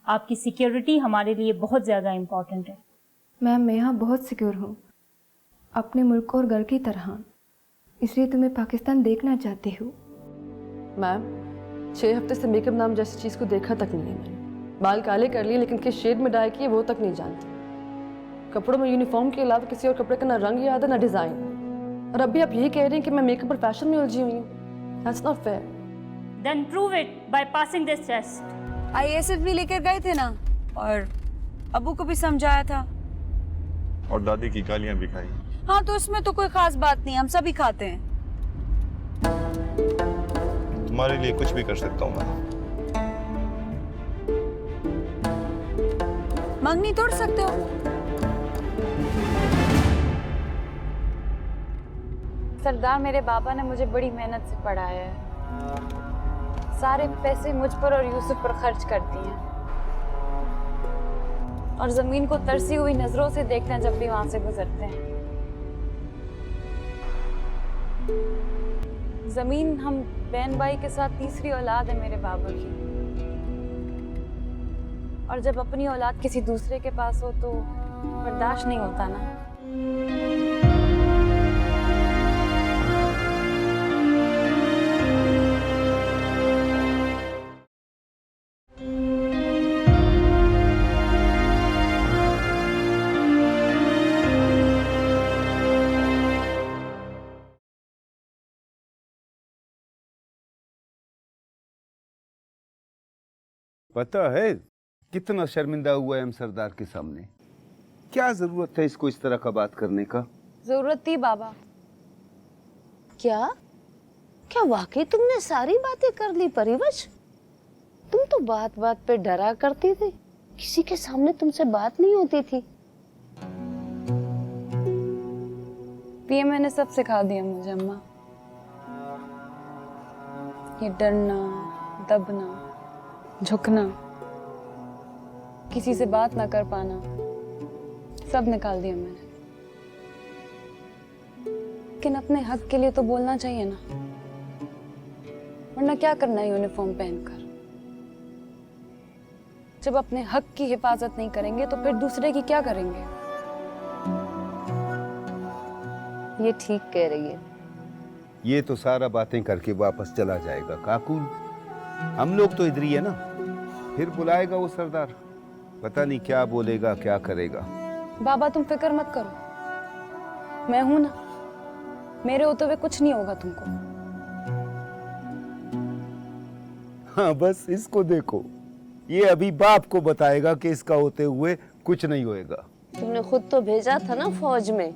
आपकी सिक्योरिटी हमारे लिए बहुत ज़्यादा इम्पॉर्टेंट है। मैम मैं यहाँ बहुत सिक्योर हूँ, अपने मुल्क और घर की तरह, इसलिए तुम्हें पाकिस्तान देखना चाहती हूँ। मैम 6 हफ्ते से मेकअप नाम जैसी चीज़ को देखा तक नहीं है मैंने। बाल काले कर लिए लेकिन किस शेड में डाई किए वो तक नहीं जानती। कपड़ों में यूनिफॉर्म के अलावा किसी और कपड़े का ना रंग याद है ना डिज़ाइन, और अभी आप यही कह रही हैं कि मैं मेकअप और फैशन में उलझी हुई हूँ। That's not fair. Then prove it by passing this test. IASF भी लेकर गए थे ना, और अबू को भी समझाया था, और दादी की गालियां भी खाई। हाँ तो इसमें तो कोई खास बात नहीं, हम सभी खाते हैं। तुम्हारे लिए कुछ भी कर सकता हूँ मैं। मंगनी तोड़ सकते हो। सरदार, मेरे बाबा ने मुझे बड़ी मेहनत से पढ़ाया है, सारे पैसे मुझ पर और यूसुफ पर खर्च करती हैं, और जमीन को तरसी हुई नजरों से देखते हैं जब भी वहां से गुजरते हैं। जमीन हम बहन भाई के साथ तीसरी औलाद है मेरे बाबा की, और जब अपनी औलाद किसी दूसरे के पास हो तो बर्दाश्त नहीं होता ना। पता है कितना शर्मिंदा हुआ है हम सरदार के सामने। क्या जरूरत है इसको इस तरह का बात करने का? जरूरत थी बाबा। क्या क्या वाकई तुमने सारी बातें कर ली परिवश? तुम तो बात बात पे डरा करती थी, किसी के सामने तुमसे बात नहीं होती थी। पीएम ने सब सिखा दिया मुझे अम्मा, ये डरना, दबना, झुकना, किसी से बात ना कर पाना, सब निकाल दिया मैंने। लेकिन अपने हक के लिए तो बोलना चाहिए ना, वरना क्या करना है यूनिफॉर्म पहनकर। जब अपने हक की हिफाजत नहीं करेंगे तो फिर दूसरे की क्या करेंगे? ये ठीक कह रही है। ये तो सारा बातें करके वापस चला जाएगा काकुल। हम लोग तो इधर ही है ना, फिर बुलाएगा वो सरदार, पता नहीं क्या बोलेगा क्या करेगा। बाबा तुम फिक्र मत करो, मैं हूं ना, मेरे होते हुए कुछ नहीं होगा तुमको। हाँ बस इसको देखो, ये अभी बाप को बताएगा कि इसका होते हुए कुछ नहीं होएगा। तुमने खुद तो भेजा था ना फौज में,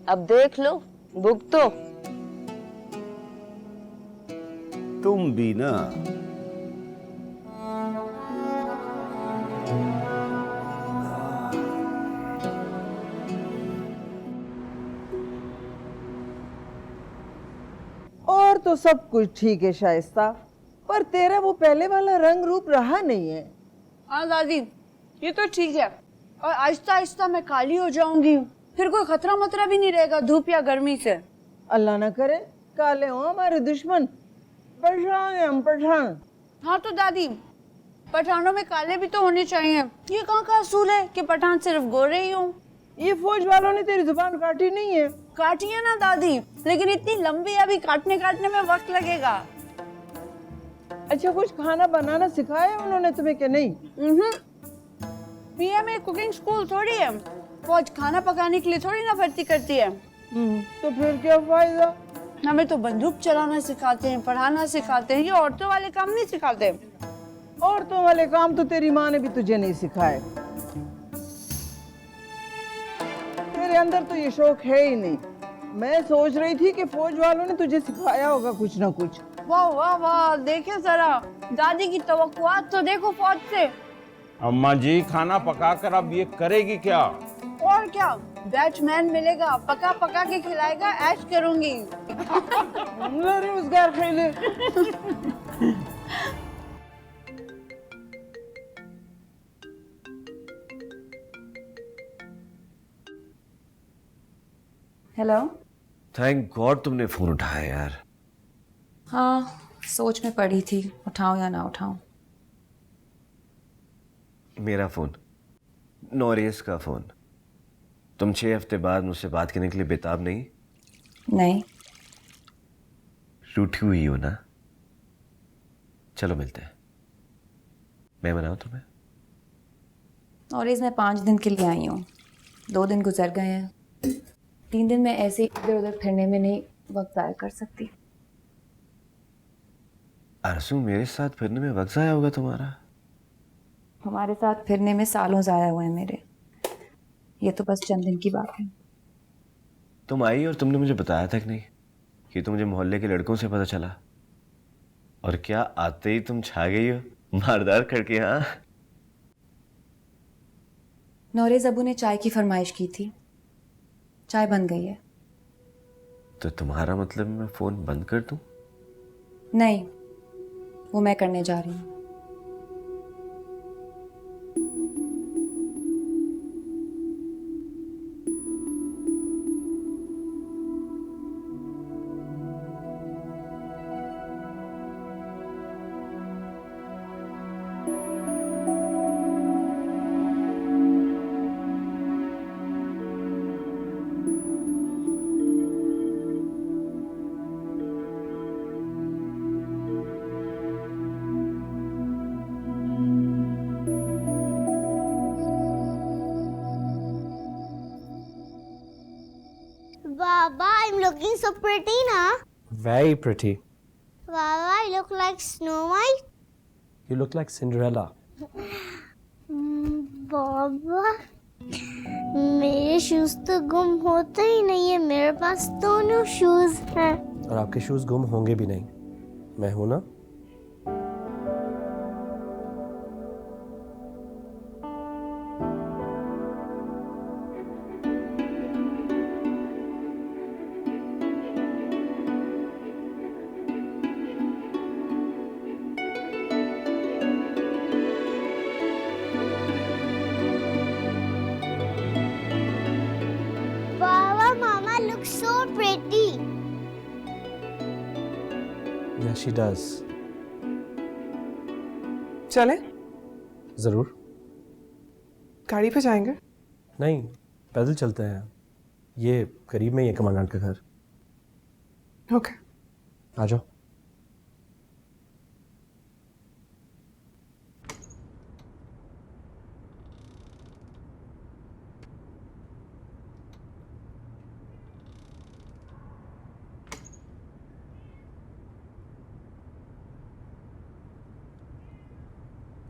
अब देख लो, भुगतो। तुम भी ना। और तो सब कुछ ठीक है शाइस्ता, पर तेरा वो पहले वाला रंग रूप रहा नहीं है। हाँ दादी, ये तो ठीक है, और आहिस्ता आहिस्ता मैं काली हो जाऊंगी, फिर कोई खतरा मतरा भी नहीं रहेगा धूप या गर्मी से। अल्लाह ना करे काले हो हमारे दुश्मन, पठान है हम पठान। हाँ तो दादी, पठानों में काले भी तो होने चाहिए, ये कहाँ का असूल है कि पठान सिर्फ गोरे ही हों? ये फौज वालों ने तेरी जुबान काटी नहीं है? काटी है ना दादी, लेकिन इतनी लंबी, अभी काटने काटने में वक्त लगेगा। अच्छा कुछ खाना बनाना सिखाया उन्होंने तुम्हें कि नहीं? पीएम एक कुकिंग स्कूल थोड़ी है, फौज खाना पकाने के लिए थोड़ी ना भर्ती करती है। तो फिर क्या फायदा? हमें तो बंदूक चलाना सिखाते हैं, पढ़ाना सिखाते हैं, ये औरतों वाले काम नहीं सिखाते। औरतों वाले काम तो तेरी माँ ने भी तुझे नहीं सिखाए। तेरे अंदर तो ये शौक है ही नहीं। मैं सोच रही थी कि फौज वालों ने तुझे सिखाया होगा कुछ ना कुछ। वाह वाह वाह, देखे जरा दादी की तवक्कुआत तो देखो फौज से। अम्मा जी खाना पका कर अब ये करेगी क्या? और क्या, बैचमैन मिलेगा, पका पका के खिलाएगा, ऐश करूंगी। रोजगार खेले। हेलो। थैंक गॉड तुमने फोन उठाया यार। हाँ सोच में पड़ी थी, उठाऊं या ना उठाऊं। मेरा फ़ोन, नोरेस का फ़ोन। तुम 6 हफ्ते बाद मुझसे बात करने के लिए बेताब नहीं? नहीं। रूठी हुई हो ना? चलो मिलते हैं। मैं मनाऊं तुम्हें? और मैं 5 दिन के लिए आई हूँ। 2 दिन गुजर गए हैं। 3 दिन मैं ऐसे इधर उधर फिरने में नहीं वक्त ज़ाया कर सकती। आरज़ू, मेरे साथ फिरने में वक्त ज़ाया होगा तुम्हारा? हमारे साथ फिरने में सालों ज़ाया हुए हैं मेरे। ये तो बस चंद दिन की बात है। तुम आई और तुमने मुझे बताया तक नहीं कि तो मुझे मोहल्ले के लड़कों से पता चला। और क्या आते ही तुम छा गई हो मारदार करके? हाँ, नौरेज़ अबू ने चाय की फरमाइश की थी, चाय बन गई है। तो तुम्हारा मतलब मैं फ़ोन बंद कर दूं? नहीं, वो मैं करने जा रही हूँ। Baba, I'm looking so pretty, na? Very pretty. Baba, I look like Snow White. You look like Cinderella. बाबा, मेरे शूज तो गुम होते ही नहीं है। मेरे पास दोनों शूज हैं। और आपके शूज गुम होंगे भी नहीं, मैं हूं ना। Baba, Mama looks so pretty. Yeah, she does. चले? जरूर। गाड़ी पे जाएंगे? नहीं, पैदल चलते हैं। ये करीब में ही है कमांडेंट का घर। ओके। आ जाओ।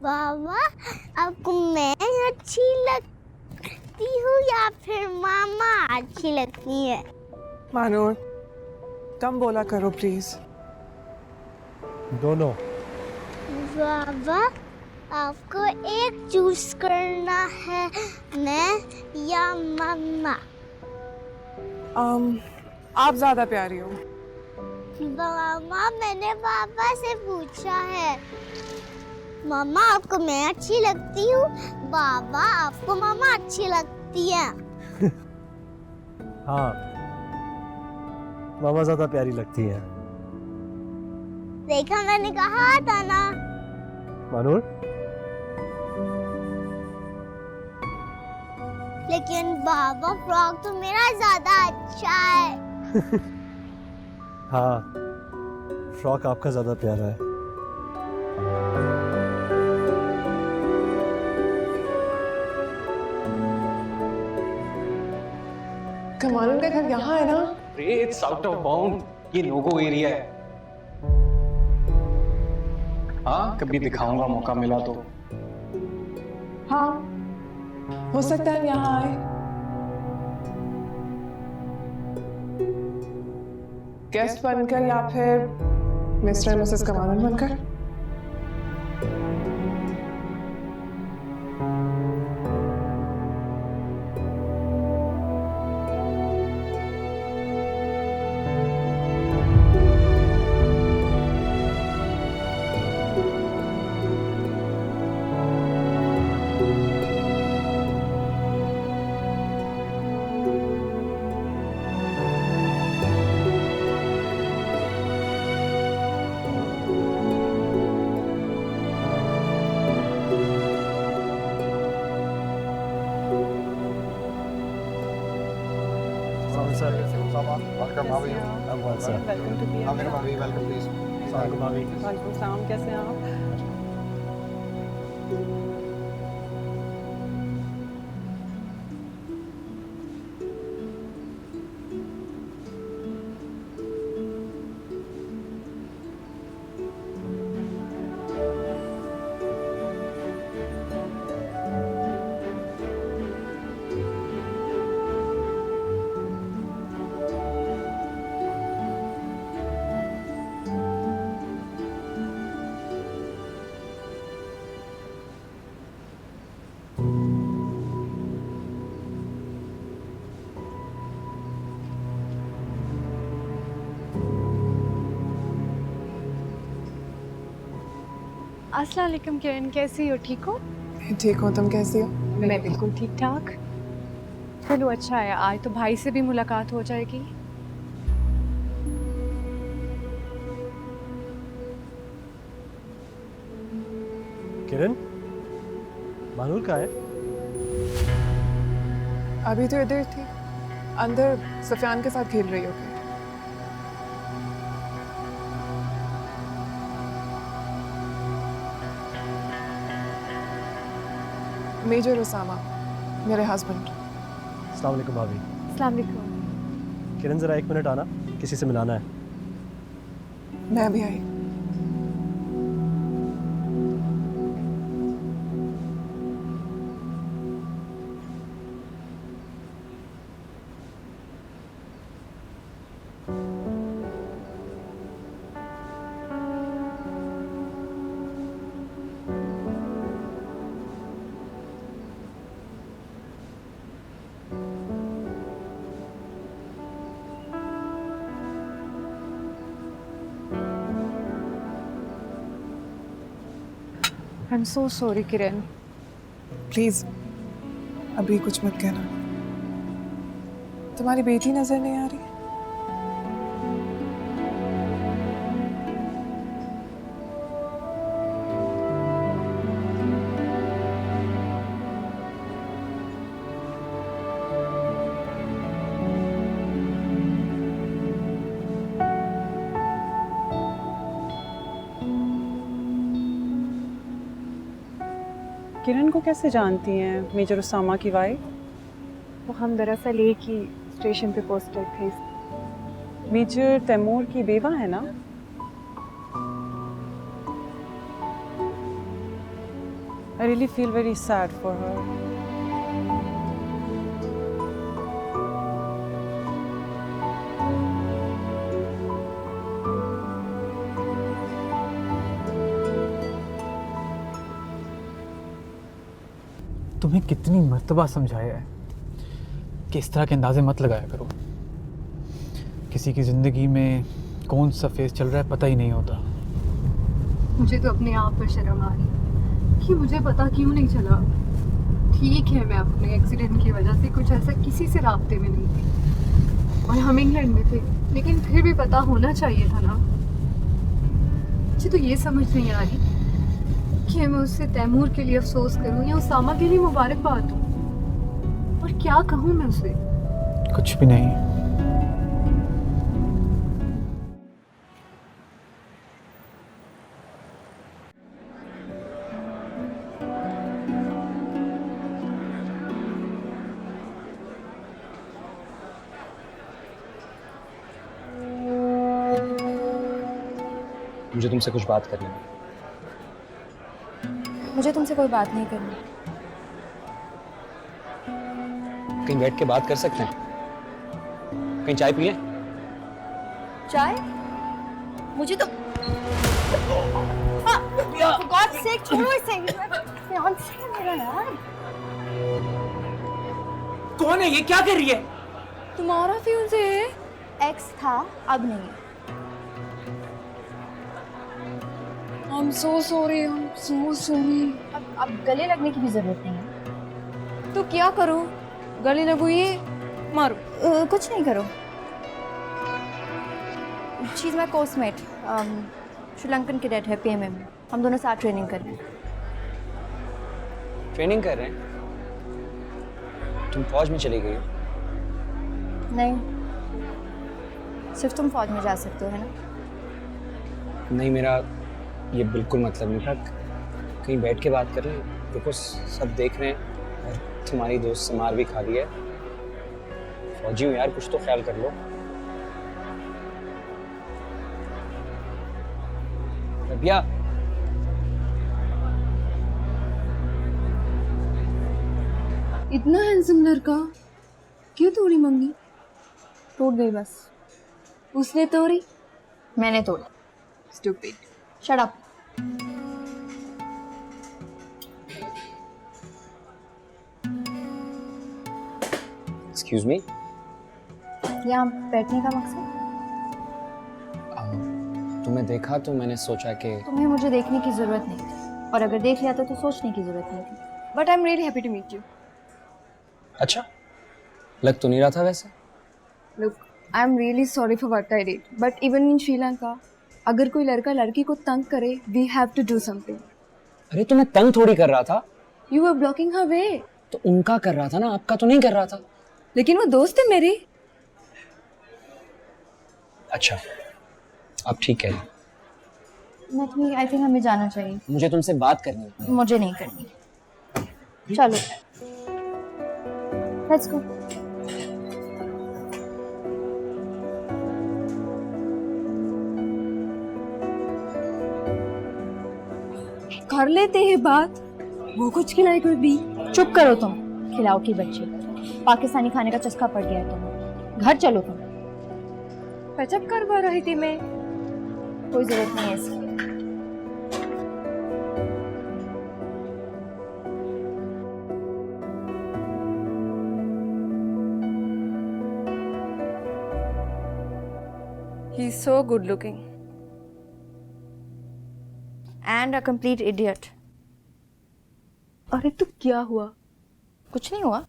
बाबा, आपको मैं अच्छी लगती हूँ या फिर मामा अच्छी लगती है? मानो, कम बोला करो प्लीज। दोनों। बाबा, आपको एक चूज करना है, मैं या मम्मा? आप ज्यादा प्यारी हो। मामा, मैंने पापा से पूछा है। मम्मा, आपको मैं अच्छी लगती हूँ, बाबा आपको मम्मा अच्छी लगती है। हाँ, मामा ज्यादा प्यारी लगती है। देखा, मैंने कहा था ना। मानूर? लेकिन बाबा, फ्रॉक तो मेरा ज्यादा अच्छा है। हाँ, फ्रॉक आपका ज्यादा प्यारा है। कमालन का घर यहाँ है ना? इट्स आउट ऑफ बाउंड, ये नो-गो एरिया है। हाँ, कभी दिखाऊंगा मौका मिला तो। हाँ, हो सकता है यहाँ आए। गेस्ट बनकर या फिर मिस्टर मिसेस कमालन बनकर। Sir. Welcome, how are you? Sir. Welcome to be. Welcome please. वालेकुम सलाम, कैसे हैं आप? अस्सलाम वालेकुम किरण, कैसी हो? ठीक हो? ठीक हो, तुम कैसी हो? मैं बिल्कुल ठीक ठाक। चलो अच्छा है, आज तो भाई से भी मुलाकात हो जाएगी। किरण, मानूर कहाँ है? अभी तो इधर थी, अंदर सफियान के साथ खेल रही होगी। मेजर उसामा, मेरे हस्बैंड। अस्सलाम वालेकुम भाभी। अस्सलाम वालेकुम। किरण ज़रा 1 मिनट आना, किसी से मिलाना है। मैं भी आई। I'm so sorry Kiran. Please अभी कुछ मत कहना। तुम्हारी बेटी नजर नहीं आ रही? किरण को कैसे जानती हैं मेजर उसामा की वाइफ? वो हम दरअसल एक ही स्टेशन पे पोस्टेड थे। मेजर तैमूर की बेवा है ना? I really feel very sad for her. तुम्हें कितनी मर्तबा समझाया है कि इस तरह के अंदाजे मत लगाया करो। किसी की ज़िंदगी में कौन सा फेस चल रहा है पता ही नहीं होता। मुझे तो अपने आप पर शर्म आ रही कि मुझे पता क्यों नहीं चला। ठीक है, मैं अपने एक्सीडेंट की वजह से कुछ ऐसा किसी से राब्ते में नहीं थी और हम इंग्लैंड में थे, लेकिन फिर भी पता होना चाहिए था ना। मुझे तो ये समझ नहीं आ रही कि मैं उससे तैमूर के लिए अफसोस करूं या उसामा के लिए मुबारकबाद दूं, और क्या कहूं मैं उसे? कुछ भी नहीं। मुझे तुमसे कुछ बात करनी है। मुझे तुमसे कोई बात नहीं करनी। कहीं बैठ के बात कर सकते हैं? कहीं चाय पी लें? चाय? मुझे तो For God's sake, छोड़ो इसे। फियांसे है मेरा यार। कौन है ये? क्या कर रही है? तुम्हारा फियांसे है? एक्स था, अब नहीं है। I'm so sorry, I'm so sorry. अब गले लगने की भी जरूरत नहीं है। तो क्या करो? गले लगो ये मारो। कुछ नहीं करो। She's my course mate. Sri Lankan cadet है PMM। हम दोनों साथ ट्रेनिंग कर रहे हैं। ट्रेनिंग कर रहे हैं? तुम फौज में चली गई हो? नहीं, सिर्फ तुम फौज में जा सकते हो, है ना? नहीं, मेरा ये बिल्कुल मतलब नहीं था। कहीं बैठ के बात कर लें? देखो सब देख रहे हैं और तुम्हारी दोस्त से मार भी खा रही है। फौजी हूँ यार, कुछ तो ख्याल कर लो। रबिया, इतना हैंडसम लड़का क्यों तोड़ी मम्मी? टूट गई बस। उसने तोड़ी, मैंने तोड़ा। Stupid. Shut up. Excuse me. यहाँ बैठने का मकसद? तुम्हें देखा तो मैंने सोचा कि तुम्हें मुझे देखने की जरूरत नहीं थी, और अगर देख लिया तो सोचने की जरूरत नहीं थी। But I am really happy to meet you. अच्छा, लग तो नहीं रहा था वैसे। Look, I'm really sorry for what I did. But even in Sri Lanka, अगर कोई लड़का लड़की को तंग करे, we have to do something. अरे तो मैं तंग थोड़ी कर रहा था। You were blocking her way. तो उनका कर रहा था ना, आपका तो नहीं कर रहा था। लेकिन वो दोस्त है मेरी। अच्छा, आप ठीक है। नहीं, I think हमें जाना चाहिए। मुझे तुमसे बात करनी है। मुझे नहीं करनी। चलो, let's go. कर लेते हैं बात। वो कुछ खिलाएगा भी। चुप करो तुम, खिलाओ की बच्ची। पाकिस्तानी खाने का चस्का पड़ गया है तुम्हें। घर चलो तुम। टचअप करवा रही थी मैं। कोई जरूरत नहीं है इसकी। He's so good looking. And a complete idiot. अरे तो क्या हुआ? कुछ नहीं हुआ।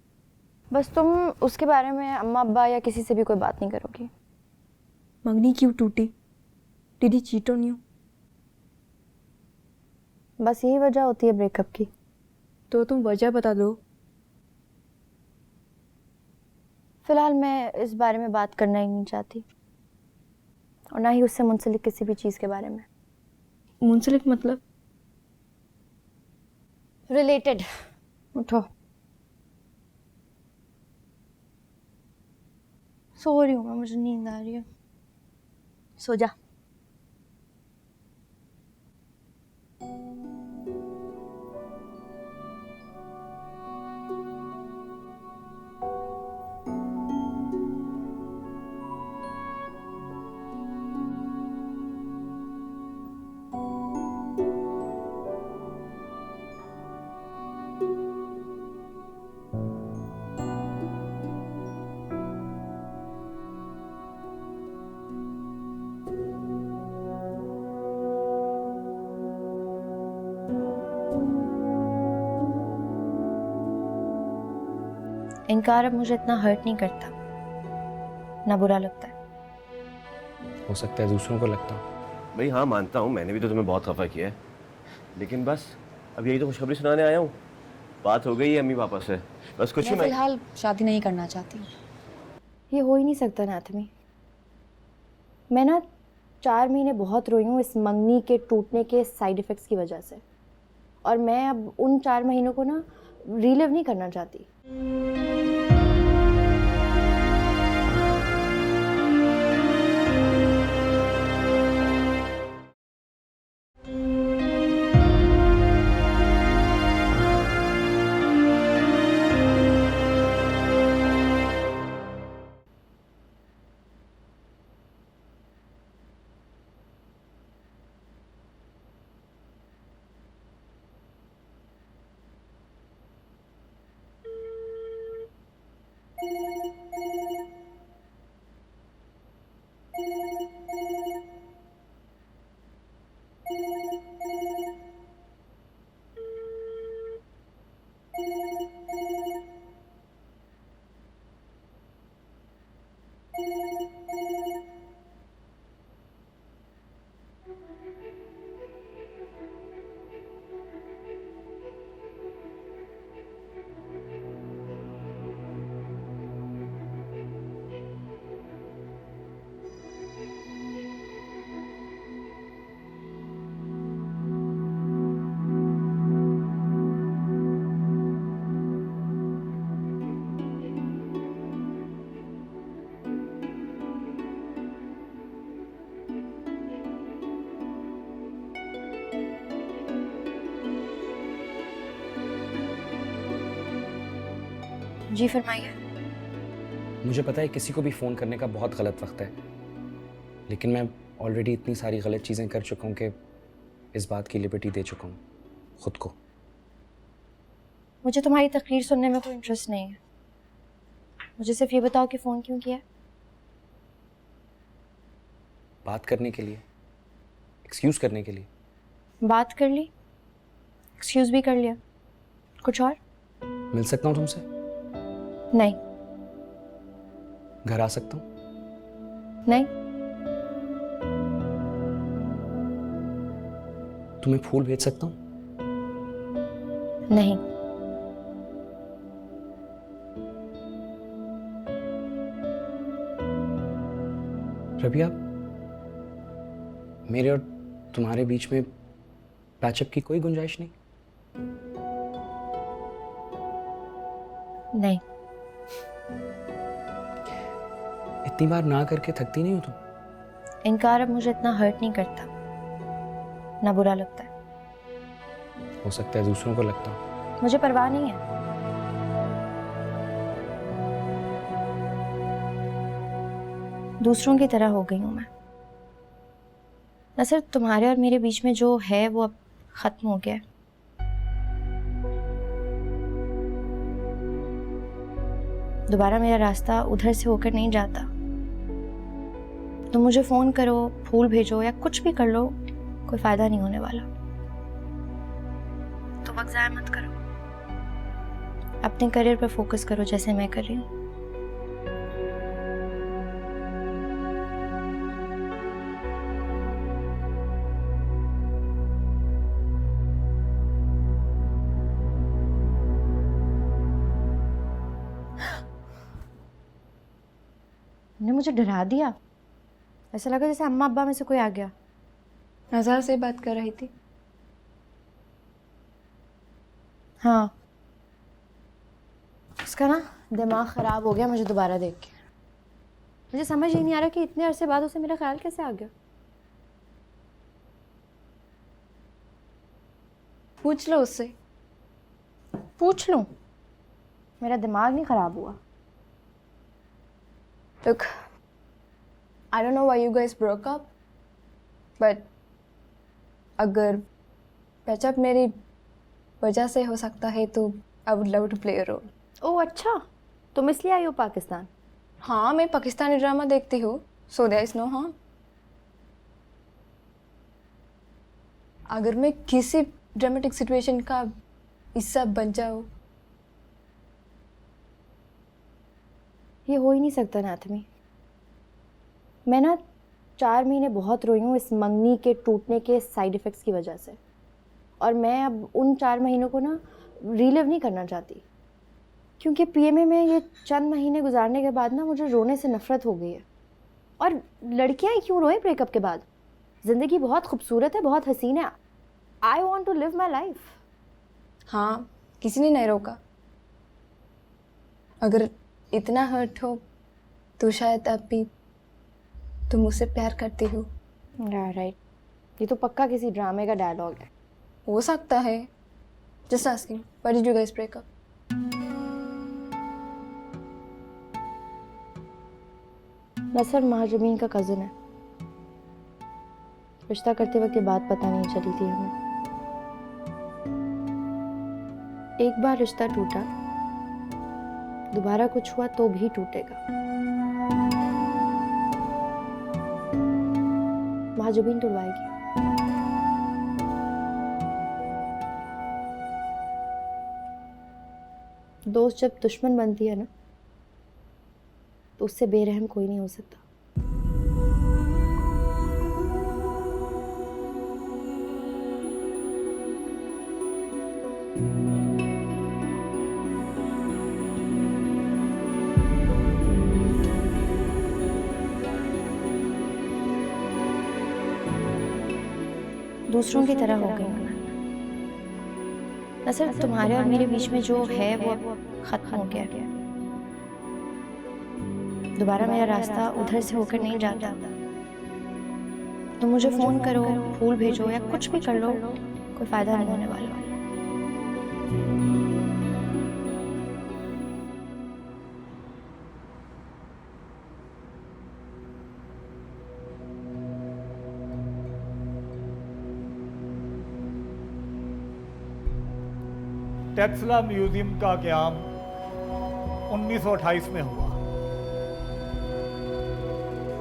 बस तुम उसके बारे में अम्मा अब्बा या किसी से भी कोई बात नहीं करोगी। मंगनी क्यों टूटी? Did he cheat on you? बस यही वजह होती है ब्रेकअप की। तो तुम वजह बता दो। फिलहाल मैं इस बारे में बात करना ही नहीं चाहती, और ना ही उससे मुंसलिक किसी भी चीज़ के बारे में। मुंसलिक मतलब? रिलेटेड। उठो। सो रही हूँ मैं, मुझे नींद आ रही है। सो जा। इनकार अब मुझे इतना हर्ट नहीं करता, ना बुरा लगता है। हो सकता है दूसरों को लगता हो। भाई हाँ, मानता हूँ मैंने भी तो तुम्हें बहुत खफा किया है, लेकिन बस अब यही तो खुशखबरी सुनाने आया हूँ। बात हो गई है अम्मी पापा से, बस कुछ ही मैं फिलहाल शादी नहीं करना चाहती। ये हो ही नहीं सकता नाथमी। मैं ना 4 महीने बहुत रोई हूँ इस मंगनी के टूटने के साइड इफ़ेक्ट्स की वजह से, और मैं अब उन 4 महीनों को ना रिलिव नहीं करना चाहती। जी फरमाइए। मुझे पता है किसी को भी फ़ोन करने का बहुत गलत वक्त है, लेकिन मैं ऑलरेडी इतनी सारी गलत चीज़ें कर चुका हूँ कि इस बात की लिबर्टी दे चुका हूँ खुद को। मुझे तुम्हारी तकरीर सुनने में कोई इंटरेस्ट नहीं है। मुझे सिर्फ ये बताओ कि फ़ोन क्यों किया? बात करने के लिए, एक्सक्यूज़ करने के लिए। बात कर ली, एक्सक्यूज़ भी कर लिया, कुछ और? मिल सकता हूँ तुमसे? नहीं। घर आ सकता हूँ? नहीं। तुम्हें फूल भेज सकता हूँ? नहीं। रबिया, मेरे और तुम्हारे बीच में पैचअप की कोई गुंजाइश नहीं? नहीं। इतनी बार ना करके थकती नहीं हो तुम? इनकार अब मुझे इतना हर्ट नहीं करता, ना बुरा लगता है। हो सकता है दूसरों को लगता हो। मुझे परवाह नहीं है। दूसरों की तरह हो गई हूं मैं। नसर, तुम्हारे और मेरे बीच में जो है वो अब खत्म हो गया है। दोबारा मेरा रास्ता उधर से होकर नहीं जाता। तुम मुझे फोन करो, फूल भेजो या कुछ भी कर लो, कोई फायदा नहीं होने वाला। तो वक्त ज़ाया मत करो, अपने करियर पर फोकस करो जैसे मैं कर रही हूँ। ने मुझे डरा दिया। ऐसा लगा जैसे अम्मा अब्बा में से कोई आ गया। नज़र से बात कर रही थी। हाँ, उसका ना दिमाग ख़राब हो गया मुझे दोबारा देख के। मुझे समझ ही नहीं आ रहा कि इतने अरसे बाद उसे मेरा ख्याल कैसे आ गया। पूछ लो उससे। पूछ लूँ? मेरा दिमाग नहीं ख़राब हुआ। Look, I don't know why you guys broke up, but अगर पैचअप मेरी वजह से हो सकता है तो I would love to play a role. ओह अच्छा, तुम इसलिए आई हो पाकिस्तान? हाँ, मैं पाकिस्तानी ड्रामा देखती हूँ, so there is no harm. अगर मैं किसी ड्रामेटिक सिचुएशन का हिस्सा बन जाऊँ, ये हो ही नहीं सकता नाथमी। मैं ना 4 महीने बहुत रोई हूँ इस मंगनी के टूटने के साइड इफ़ेक्ट्स की वजह से, और मैं अब उन 4 महीनों को ना रीलिव नहीं करना चाहती, क्योंकि पीएमए में ये चंद महीने गुजारने के बाद ना मुझे रोने से नफ़रत हो गई है। और लड़कियाँ क्यों रोए ब्रेकअप के बाद? ज़िंदगी बहुत खूबसूरत है, बहुत हसीन है। I want to live my life. हाँ, किसी ने नहीं रोका। अगर इतना हर्ट हो तो शायद अब भी तुम मुझसे प्यार करती हो। राइट, ये तो पक्का किसी ड्रामे का डायलॉग है। हो सकता है। Just asking, why did you guys break up? नसर महाजमीन का कज़न है। रिश्ता करते वक्त ये बात पता नहीं चली थी हमें। एक बार रिश्ता टूटा, दोबारा कुछ हुआ तो भी टूटेगा। महाजबीन टुड़वाएगी। दोस्त जब दुश्मन बनती है ना, तो उससे बेरहम कोई नहीं हो सकता। दूसरों की तरह हो गई हूँ मैं। नसर, तुम्हारे और मेरे बीच में जो है वो अब खत्म हो गया है। दोबारा मेरा रास्ता उधर से होकर नहीं जाता। तुम मुझे फोन करो, फूल भेजो या कुछ भी कर लो, कोई फायदा नहीं होने वाला। टेक्सला म्यूजियम का क़याम 1928 में हुआ।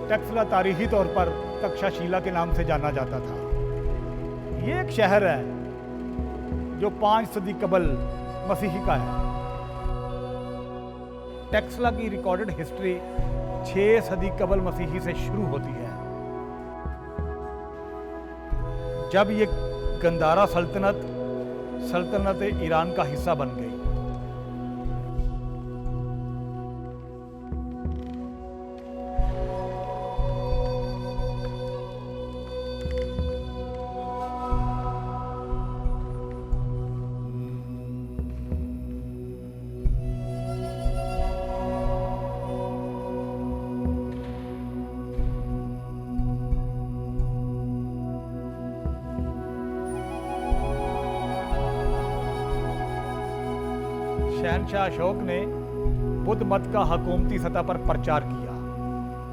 टेक्सला तारीखी तौर पर तक्षशिला के नाम से जाना जाता था। ये एक शहर है जो 5 सदी कबल मसीही का है। टेक्सला की रिकॉर्डेड हिस्ट्री 6 सदी कबल मसीही से शुरू होती है, जब ये गंदारा सल्तनत ईरान का हिस्सा बन गई। शहनशाह अशोक ने बुद्ध मत का हुकूमती सतह पर प्रचार किया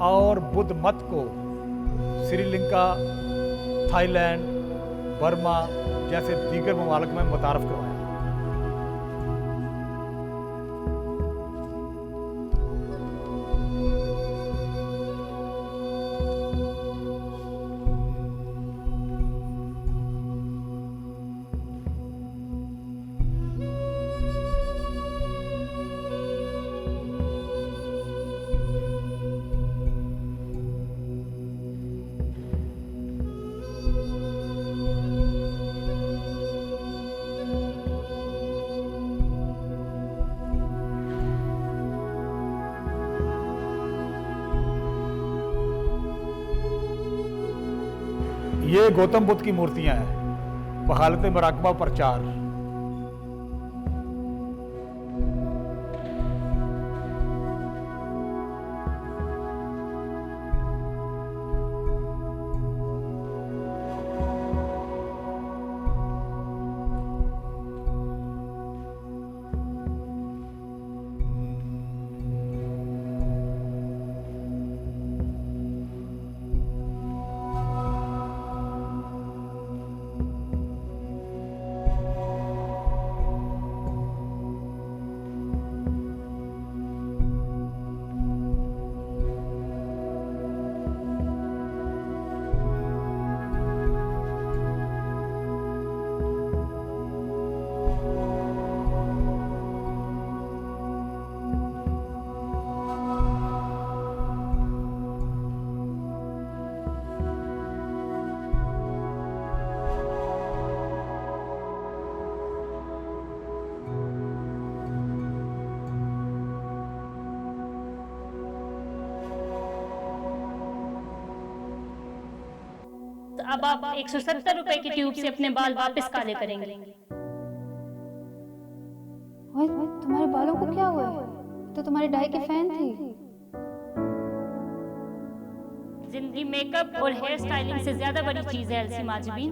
और बुद्ध मत को श्रीलंका, थाईलैंड, बर्मा जैसे दीगर ममालिक में मुतारफ करवाया। ये गौतम बुद्ध की मूर्तियां हैं। वकालत मराकबा प्रचार। अब आप 170 रुपए की ट्यूब से अपने बाल वापस काले करेंगे। ओए, तुम्हारे बालों को क्या हुआ है? तो तुम्हारी डाई की फैन थी। जिंदगी मेकअप और हेयर स्टाइलिंग से ज्यादा बड़ी चीज है एल्सी माजबीन।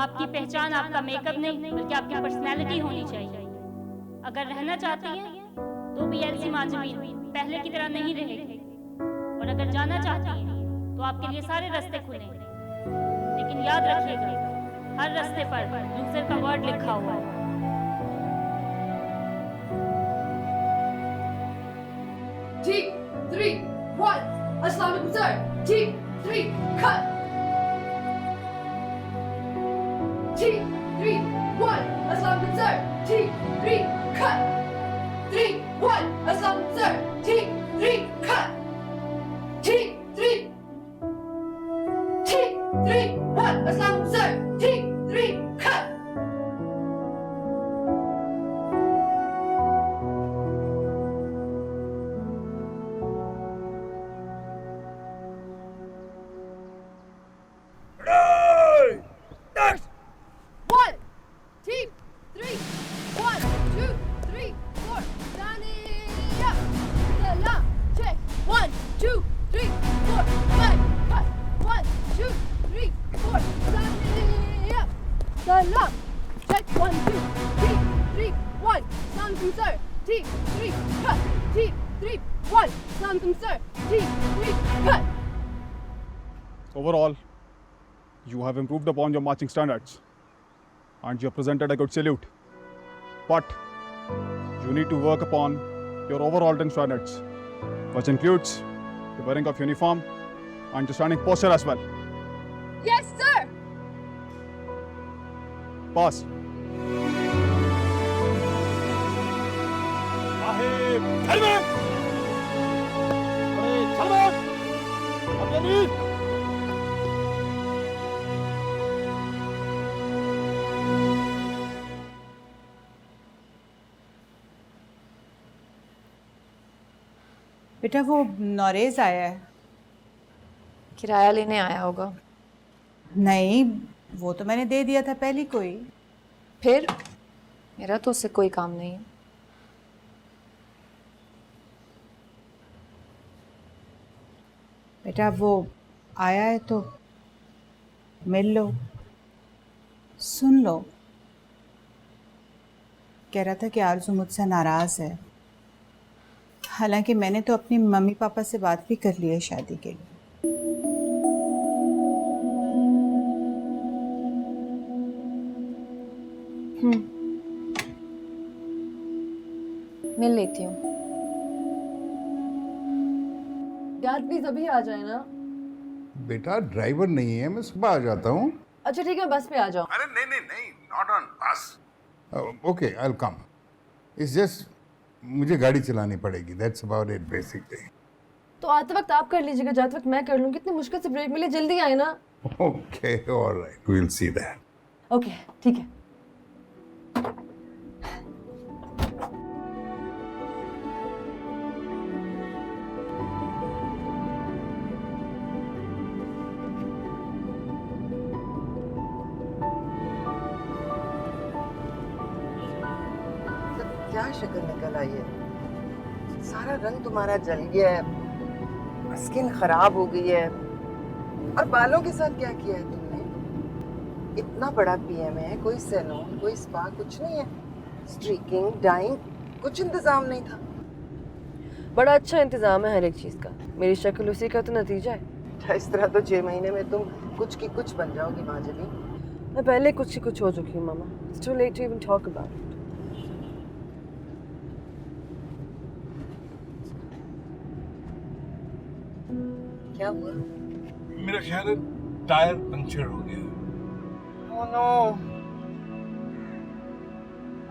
आपकी पहचान आपका मेकअप नहीं बल्कि आपकी पर्सनैलिटी होनी चाहिए। अगर रहना चाहती हैं तो भी एल्सी माजबीन पहले की तरह नहीं रहेगी, और अगर जाना चाहती हैं तो आपके लिए सारे रास्ते खुले हैं। लेकिन याद रखिएगा, हर रास्ते पर लूजर का वर्ड लिखा हुआ है। T 3 1 अस्सलाम वालेकुम सर। T 3 cut। T 3 1 अस्सलाम वालेकुम सर। T 3 cut। 3 1 अस्सलाम वालेकुम सर। T 3 cut। T 3 1 अस्सलाम वालेकुम sir. T 3 cut। Overall, you have improved upon your marching standards. and you have presented a good salute. But you need to work upon your overall dress standards, which includes the wearing of uniform and the standing posture as well. Yes, sir. Pass. बेटा वो नौरेज आया है। किराया लेने आया होगा। नहीं, वो तो मैंने दे दिया था पहले कोई। फिर मेरा तो उससे कोई काम नहीं है। बेटा वो आया है तो मिल लो, सुन लो। कह रहा था कि आरज़ू मुझसे नाराज़ है, हालांकि मैंने तो अपनी मम्मी पापा से बात भी कर ली है शादी के लिए। मिल लेती हूँ। यार प्लीज अभी आ जाए ना। बेटा ड्राइवर नहीं है, मैं सुबह आ जाता हूँ। अच्छा ठीक है, बस पे आ जाओ। अरे नहीं नहीं नहीं, नॉट ऑन बस। Okay I will come. It's just मुझे गाड़ी चलानी पड़ेगी, दैट्स अबाउट इट बेसिकली। तो आते वक्त आप कर लीजिएगा, जाते वक्त मैं कर लूँ। कितनी मुश्किल से ब्रेक मिली, जल्दी आए ना। Okay alright, we will see that. Okay ठीक है। क्या शक्ल निकल आई है, सारा रंग तुम्हारा जल गया है, स्किन खराब हो गई है। और बालों के साथ क्या किया है तुमने? इतना बड़ा पीएम है, कोई सैलून कोई स्पा कुछ नहीं है। स्ट्रीकिंग डाइंग कुछ इंतजाम नहीं था। बड़ा अच्छा इंतजाम है हर एक चीज का। मेरी शक्ल उसी का तो नतीजा है। इस तरह तो 6 महीने में तुम कुछ की कुछ बन जाओगी माजली। मैं पहले कुछ की कुछ हो चुकी हूँ मामा। It's too late to even talk about it. क्या हुआ? मेरा ख्याल है टायर पंक्चर हो गया। Oh no!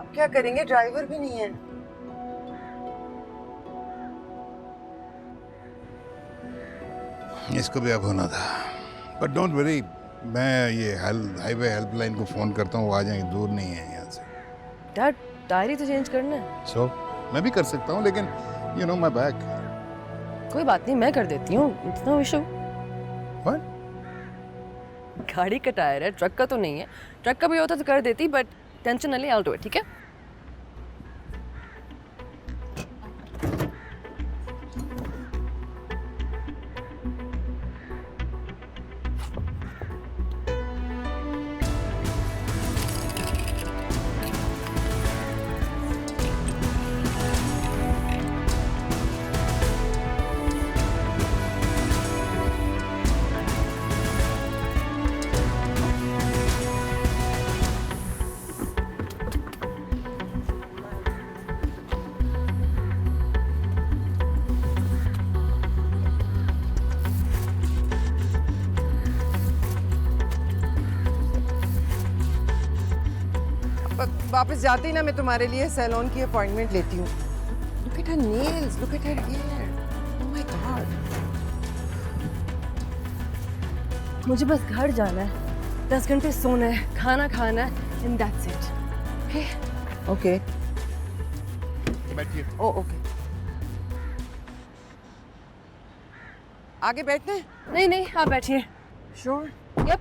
अब क्या करेंगे, ड्राइवर भी नहीं है। इसको भी अब होना था, बट डोंट वरी, मैं ये हाईवे हेल्पलाइन को फोन करता हूँ, वो आ जाएंगे, दूर नहीं है यहाँ से। डैड डायरी तो चेंज करना है। सो मैं भी कर सकता हूँ, लेकिन यू नो माय बैग। कोई बात नहीं, मैं कर देती हूँ। It's no issue. व्हाट? गाड़ी का टायर है, ट्रक का तो नहीं है। ट्रक का भी होता तो कर देती, बट टेंशन नहीं, आई विल डू इट। ठीक है? वापस जाते ही ना मैं तुम्हारे लिए सैलून की अपॉइंटमेंट लेती हूँ। Look at her nails, look at her hair. Oh my God. मुझे बस घर जाना है, 10 घंटे सोना है, खाना खाना है, and that's it. Okay? Okay. बैठिए। Oh, okay. आगे बैठना है? नहीं नहीं, आप बैठिए। Sure. Yep.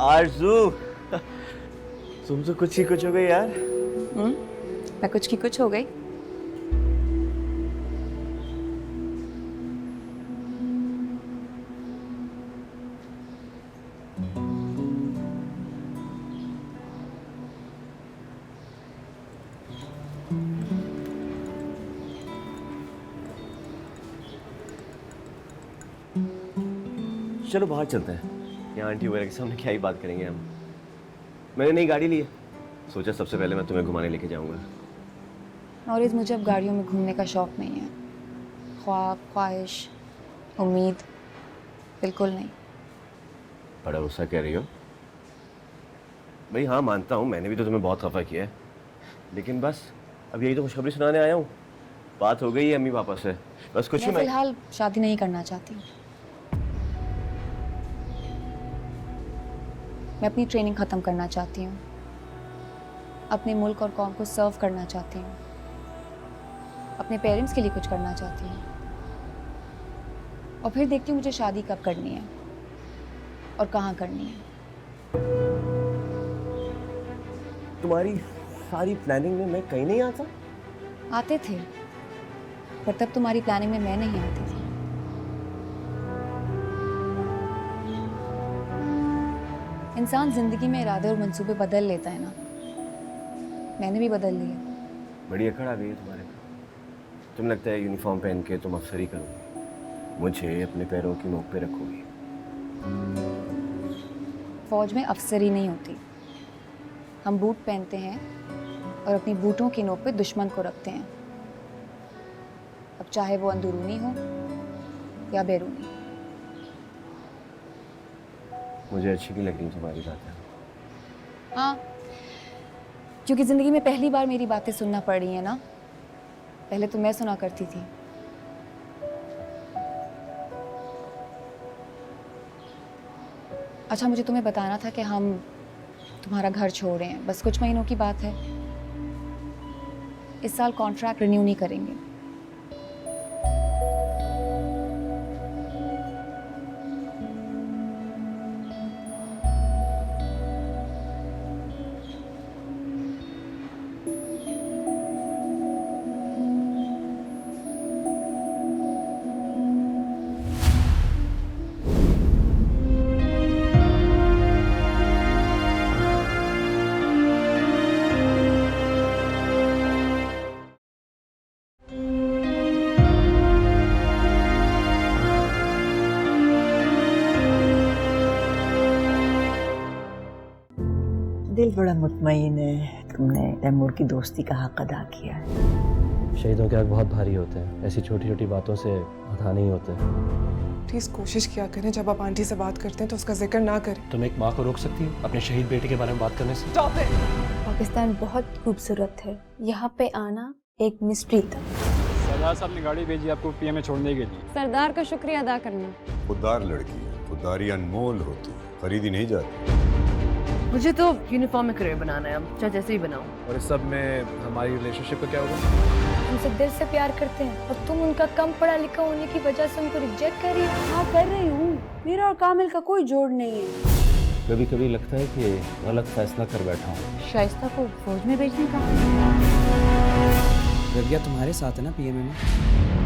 आरज़ू, तुम तो कुछ ही कुछ हो गई यार। मैं कुछ की कुछ हो गई। चलो बाहर चलते हैं, यहाँ आंटी वगैरह के सामने क्या ही बात करेंगे हम। मैंने नई गाड़ी ली है, सोचा सबसे पहले मैं तुम्हें घुमाने लेके जाऊंगा। नॉरिस, मुझे अब गाड़ियों में घूमने का शौक नहीं है। ख्वाब, ख्वाहिश, उम्मीद बिल्कुल नहीं। बड़ा गुस्सा कह रही हो भाई? हाँ मानता हूँ, मैंने भी तो तुम्हें बहुत खफा किया है, लेकिन बस अब यही तो खुशखबरी सुनाने आया हूँ। बात हो गई है अम्मी पापा से, बस कुछ ही मैं फिलहाल शादी नहीं करना चाहती। मैं अपनी ट्रेनिंग ख़त्म करना चाहती हूँ, अपने मुल्क और कौम को सर्व करना चाहती हूँ, अपने पेरेंट्स के लिए कुछ करना चाहती हूँ, और फिर देखती हूँ मुझे शादी कब करनी है और कहाँ करनी है। तुम्हारी सारी प्लानिंग में मैं कहीं नहीं आता? आते थे, पर तब तुम्हारी प्लानिंग में मैं नहीं आती थी। इंसान जिंदगी में इरादे और मंसूबे बदल लेता है ना, मैंने भी बदल लिए। बड़ी अकड़ आ गई है तुम्हारे को। तुम लगता है यूनिफॉर्म पहन के तुम अफसरी करोगी, मुझे अपने पैरों की नोक पे रखोगी। फौज में अफसरी नहीं होती, हम बूट पहनते हैं और अपनी बूटों की नोक पे दुश्मन को रखते हैं, अब चाहे वो अंदरूनी हो या बैरूनी। मुझे अच्छी नहीं लग रही तुम्हारी बातें। हाँ, क्योंकि जिंदगी में पहली बार मेरी बातें सुनना पड़ रही है ना, पहले तो मैं सुना करती थी। अच्छा, मुझे तुम्हें बताना था कि हम तुम्हारा घर छोड़ रहे हैं, बस कुछ महीनों की बात है। इस साल कॉन्ट्रैक्ट रिन्यू नहीं करेंगे। दिल बड़ा मुतमईन है, तुमने तैमूर की दोस्ती का हक अदा किया है। शहीदों के हक बहुत भारी होते हैं, ऐसी छोटी छोटी बातों से अदा नहीं होते। प्लीज कोशिश किया करें जब आप आंटी से बात करते हैं तो उसका जिक्र ना करें। तुम एक माँ को रोक सकती हो अपने शहीद बेटे के बारे में बात करने से? पाकिस्तान बहुत खूबसूरत है, यहाँ पे आना एक मिस्ट्री था। सरदार साहब ने गाड़ी भेजी आपको पीएम में छोड़ने के लिए। सरदार का शुक्रिया अदा करना। खुददार लड़की है, खुददारी अनमोल होती है, खरीदी नहीं जाती। मुझे तो यूनिफॉर्म में करियर बनाना है, अब चाहे जैसे ही बनाऊं। और इस सब में हमारी रिलेशनशिप का क्या होगा? उनसे दिल से प्यार करते हैं और तुम उनका कम पढ़ा लिखा होने की वजह से उनको रिजेक्ट कर रही हो। हाँ कर रही हूँ, मेरा और कामिल का कोई जोड़ नहीं है। कभी कभी लगता है कि गलत फैसला कर बैठा हूँ। शाइस्ता को फौज में भेजने का। रबिया तुम्हारे साथ है ना पीएमए में?